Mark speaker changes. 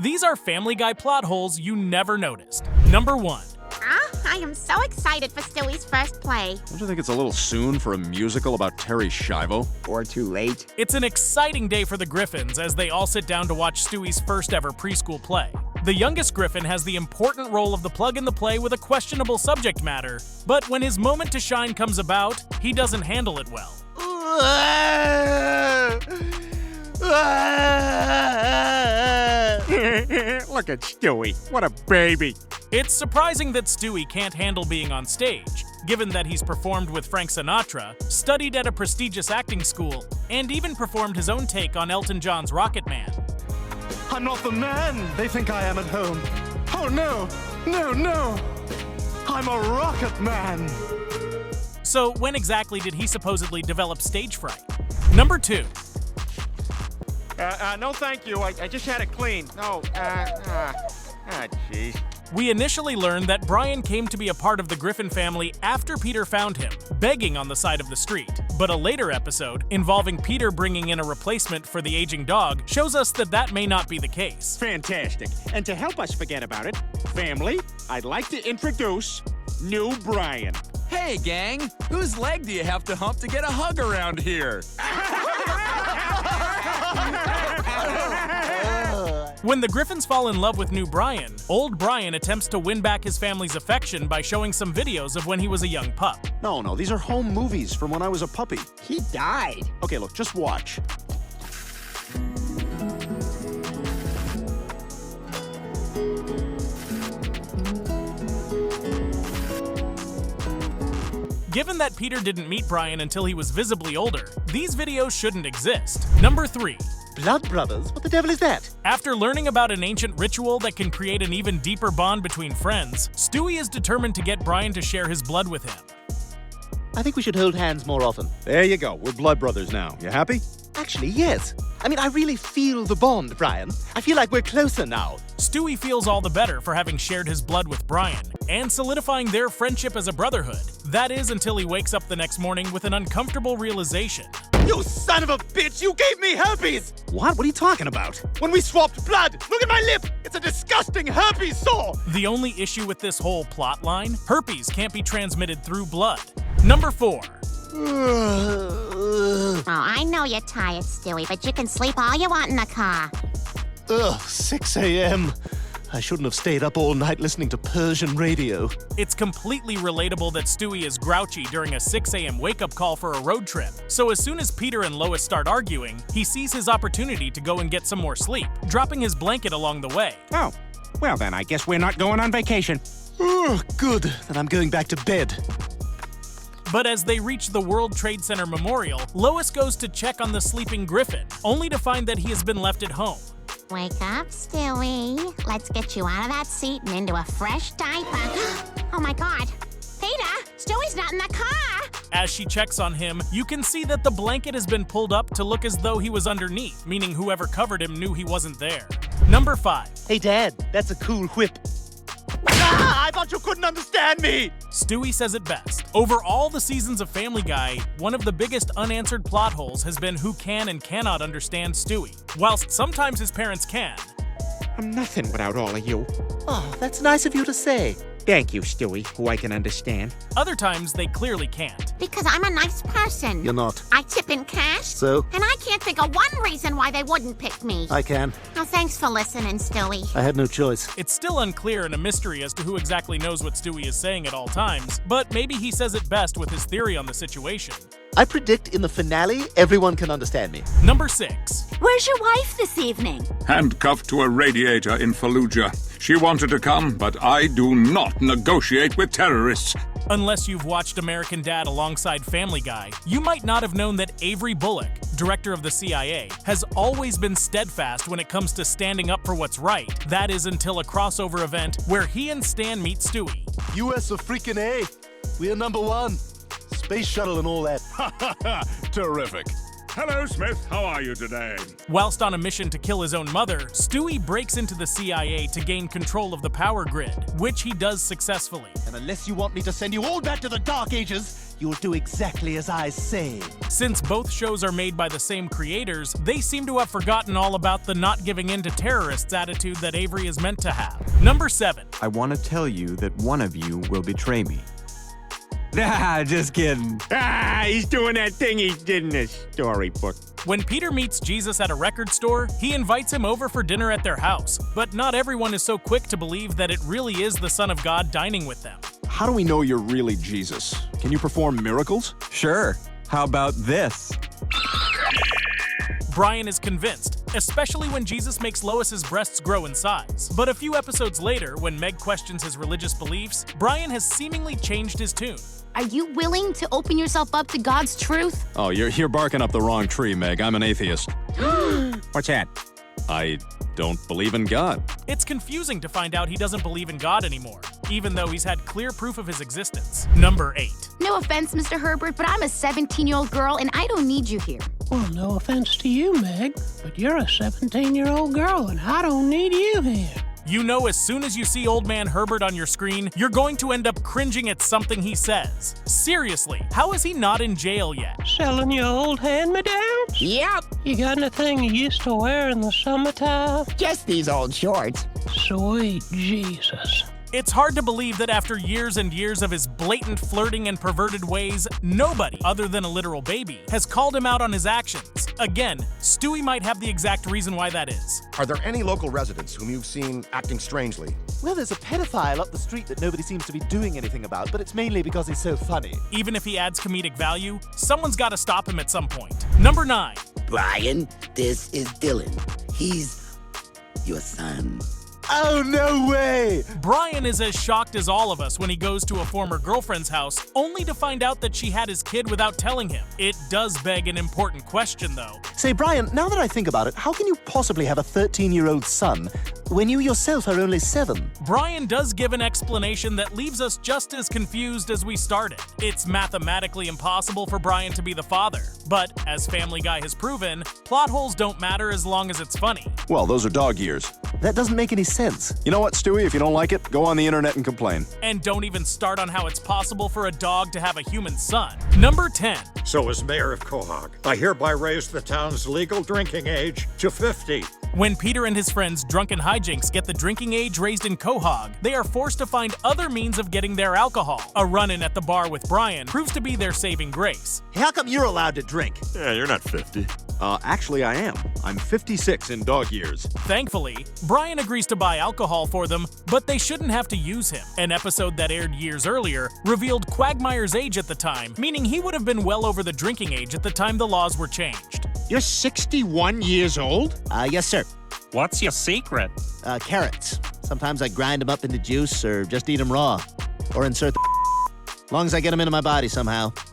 Speaker 1: These are Family Guy plot holes you never noticed. Number 1.
Speaker 2: I am so excited for Stewie's first play.
Speaker 3: Don't you think it's a little soon for a musical about Terry Schiavo?
Speaker 4: Or too late?
Speaker 1: It's an exciting day for the Griffins as they all sit down to watch Stewie's first ever preschool play. The youngest Griffin has the important role of the plug in the play with a questionable subject matter, but when his moment to shine comes about, he doesn't handle it well.
Speaker 4: Look at Stewie. What a baby.
Speaker 1: It's surprising that Stewie can't handle being on stage, given that he's performed with Frank Sinatra, studied at a prestigious acting school, and even performed his own take on Elton John's Rocket Man.
Speaker 5: I'm not the man they think I am at home. Oh no, no, no. I'm a rocket man.
Speaker 1: So when exactly did he supposedly develop stage fright? Number 2.
Speaker 4: No thank you. I just had it cleaned. No, jeez.
Speaker 1: We initially learned that Brian came to be a part of the Griffin family after Peter found him, begging on the side of the street. But a later episode, involving Peter bringing in a replacement for the aging dog, shows us that that may not be the case.
Speaker 4: Fantastic. And to help us forget about it, family, I'd like to introduce new Brian.
Speaker 6: Hey, gang! Whose leg do you have to hump to get a hug around here?
Speaker 1: When the Griffins fall in love with new Brian, old Brian attempts to win back his family's affection by showing some videos of when he was a young pup.
Speaker 3: No, these are home movies from when I was a puppy.
Speaker 4: He died.
Speaker 3: Okay, look, just watch.
Speaker 1: Given that Peter didn't meet Brian until he was visibly older, these videos shouldn't exist. Number 3.
Speaker 7: Blood brothers? What the devil is that?
Speaker 1: After learning about an ancient ritual that can create an even deeper bond between friends, Stewie is determined to get Brian to share his blood with him.
Speaker 7: I think we should hold hands more often.
Speaker 3: There you go. We're blood brothers now. You happy?
Speaker 7: Actually, yes. I mean, I really feel the bond, Brian. I feel like we're closer now.
Speaker 1: Stewie feels all the better for having shared his blood with Brian, and solidifying their friendship as a brotherhood. That is until he wakes up the next morning with an uncomfortable realization.
Speaker 7: You son of a bitch! You gave me herpes!
Speaker 3: What? What are you talking about?
Speaker 7: When we swapped blood! Look at my lip! It's a disgusting herpes sore!
Speaker 1: The only issue with this whole plot line, herpes can't be transmitted through blood. Number 4.
Speaker 2: Oh, I know you're tired, Stewie, but you can sleep all you want in the car.
Speaker 7: Ugh, 6 a.m. I shouldn't have stayed up all night listening to Persian radio.
Speaker 1: It's completely relatable that Stewie is grouchy during a 6 a.m. wake-up call for a road trip. So as soon as Peter and Lois start arguing, he sees his opportunity to go and get some more sleep, dropping his blanket along the way.
Speaker 4: Oh, well then I guess we're not going on vacation.
Speaker 7: Oh, good. Then I'm going back to bed.
Speaker 1: But as they reach the World Trade Center Memorial, Lois goes to check on the sleeping Griffin, only to find that he has been left at home.
Speaker 2: Wake up, Stewie. Let's get you out of that seat and into a fresh diaper. Oh my God. Peter, Stewie's not in the car.
Speaker 1: As she checks on him, you can see that the blanket has been pulled up to look as though he was underneath, meaning whoever covered him knew he wasn't there. Number 5.
Speaker 7: Hey, Dad, that's a cool whip. Ah, I thought you couldn't understand me!
Speaker 1: Stewie says it best. Over all the seasons of Family Guy, one of the biggest unanswered plot holes has been who can and cannot understand Stewie. Whilst sometimes his parents can.
Speaker 4: I'm nothing without all of you.
Speaker 7: Oh, that's nice of you to say.
Speaker 4: Thank you, Stewie, who I can understand.
Speaker 1: Other times, they clearly can't.
Speaker 2: Because I'm a nice person.
Speaker 7: You're not.
Speaker 2: I tip in cash.
Speaker 7: So?
Speaker 2: And I can't think of one reason why they wouldn't pick me.
Speaker 7: I can.
Speaker 2: Oh, thanks for listening, Stewie.
Speaker 7: I had no choice.
Speaker 1: It's still unclear and a mystery as to who exactly knows what Stewie is saying at all times, but maybe he says it best with his theory on the situation.
Speaker 7: I predict in the finale, everyone can understand me.
Speaker 1: Number 6.
Speaker 8: Where's your wife this evening?
Speaker 9: Handcuffed to a radiator in Fallujah. She wanted to come, but I do not negotiate with terrorists.
Speaker 1: Unless you've watched American Dad alongside Family Guy, you might not have known that Avery Bullock, director of the CIA, has always been steadfast when it comes to standing up for what's right. That is until a crossover event where he and Stan meet Stewie.
Speaker 7: US are freaking A. We're number 1. Space shuttle and all that.
Speaker 9: Terrific. Hello, Smith. How are you today?
Speaker 1: Whilst on a mission to kill his own mother, Stewie breaks into the CIA to gain control of the power grid, which he does successfully.
Speaker 7: And unless you want me to send you all back to the Dark Ages,
Speaker 10: you'll do exactly as I say.
Speaker 1: Since both shows are made by the same creators, they seem to have forgotten all about the not giving in to terrorists attitude that Avery is meant to have. Number 7.
Speaker 11: I want to tell you that one of you will betray me. Ah, just kidding.
Speaker 4: He's doing that thing he did in the storybook.
Speaker 1: When Peter meets Jesus at a record store, he invites him over for dinner at their house. But not everyone is so quick to believe that it really is the Son of God dining with them.
Speaker 3: How do we know you're really Jesus? Can you perform miracles?
Speaker 11: Sure. How about this?
Speaker 1: Brian is convinced, especially when Jesus makes Lois's breasts grow in size. But a few episodes later, when Meg questions his religious beliefs, Brian has seemingly changed his tune.
Speaker 8: Are you willing to open yourself up to God's truth?
Speaker 3: Oh, you're barking up the wrong tree, Meg. I'm an atheist.
Speaker 4: What's that?
Speaker 3: I don't believe in God.
Speaker 1: It's confusing to find out he doesn't believe in God anymore, even though he's had clear proof of his existence. Number 8.
Speaker 8: No offense, Mr. Herbert, but I'm a 17-year-old girl and I don't need you here.
Speaker 12: Well, no offense to you, Meg, but you're a 17-year-old girl and I don't need you here.
Speaker 1: You know as soon as you see Old Man Herbert on your screen, you're going to end up cringing at something he says. Seriously, how is he not in jail yet?
Speaker 12: Selling your old hand-me-downs?
Speaker 13: Yep.
Speaker 12: You got anything you used to wear in the summertime?
Speaker 13: Just these old shorts.
Speaker 12: Sweet Jesus.
Speaker 1: It's hard to believe that after years and years of his blatant flirting and perverted ways, nobody, other than a literal baby, has called him out on his actions. Again, Stewie might have the exact reason why that is.
Speaker 14: Are there any local residents whom you've seen acting strangely?
Speaker 10: Well, there's a pedophile up the street that nobody seems to be doing anything about, but it's mainly because he's so funny.
Speaker 1: Even if he adds comedic value, someone's got to stop him at some point. Number 9.
Speaker 15: Brian, this is Dylan. He's your son.
Speaker 10: Oh, no way!
Speaker 1: Brian is as shocked as all of us when he goes to a former girlfriend's house, only to find out that she had his kid without telling him. It does beg an important question, though.
Speaker 10: Say, Brian, now that I think about it, how can you possibly have a 13-year-old son when you yourself are only 7?
Speaker 1: Brian does give an explanation that leaves us just as confused as we started. It's mathematically impossible for Brian to be the father. But, as Family Guy has proven, plot holes don't matter as long as it's funny.
Speaker 3: Well, those are dog years.
Speaker 10: That doesn't make any sense.
Speaker 3: You know what, Stewie? If you don't like it, go on the internet and complain.
Speaker 1: And don't even start on how it's possible for a dog to have a human son. Number 10.
Speaker 16: So as mayor of Quahog, I hereby raise the town's legal drinking age to 50.
Speaker 1: When Peter and his friends Drunken Hijinks get the drinking age raised in Quahog, they are forced to find other means of getting their alcohol. A run-in at the bar with Brian proves to be their saving grace.
Speaker 10: Hey, how come you're allowed to drink?
Speaker 3: Yeah, you're not 50. Actually, I am. I'm 56 in dog years.
Speaker 1: Thankfully, Brian agrees to buy alcohol for them, but they shouldn't have to use him. An episode that aired years earlier revealed Quagmire's age at the time, meaning he would have been well over the drinking age at the time the laws were changed.
Speaker 4: You're 61 years old?
Speaker 10: Yes, sir.
Speaker 17: What's your secret?
Speaker 10: Carrots. Sometimes I grind them up into juice or just eat them raw. Or insert the as long as I get them into my body somehow.